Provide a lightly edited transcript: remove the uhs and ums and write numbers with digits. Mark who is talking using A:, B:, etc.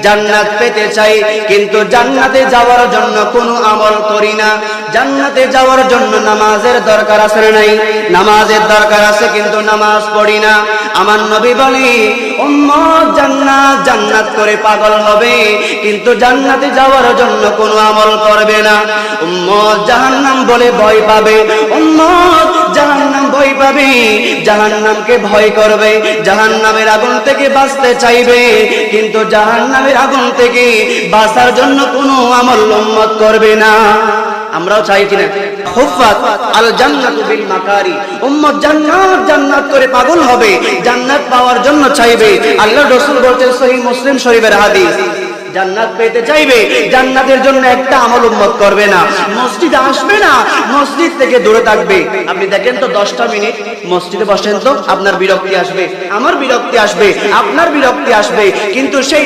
A: জান্নাত পেতে চাই, কিন্তু জান্নাতে যাওয়ার জন্য কোনো আমল করি না। জান্নাতে যাওয়ার জন্য নামাজের দরকার আছে না নাই? নামাজের দরকার আছে, কিন্তু নামাজ পড়ি না। আমার নবী বলে, উম্মত জান্নাত জান্নাত করে পাগল হবে, কিন্তু জান্নাতে যাওয়ার জন্য কোনো আমল করবে না। উম্মত জাহান্নাম বলে ভয় পাবে, উম্মত জাহান্নাম ভয় পাবে, জাহান্নামকে ভয় করবে, জাহান্নামের আগুন থেকে বাঁচতে চাইবে, কিন্তু জাহান্নামের আগুন থেকে বাঁচার জন্য কোনো আমল উম্মত করবে না। আমরাও চাই কিনা? হুফাত আল জান্নাতু বিল মাকারি, উম্মত জান্নাত জান্নাত করে পাগল হবে, জান্নাত পাওয়ার জন্য চাইবে। আল্লাহর রাসূল বলেছেন, সহিহ মুসলিম শরীফের হাদিস, জান্নাত পেতে চাইবে, জান্নাতের জন্য একটা আমল উম্মত করবে না। মসজিদে আসবে না, মসজিদ থেকে দূরে থাকবে। আপনি দেখেন তো 10টা মিনিট মসজিদে বসেন তো, আপনার বিরক্তি আসবে, আমার বিরক্তি আসবে, আপনার বিরক্তি আসবে, কিন্তু সেই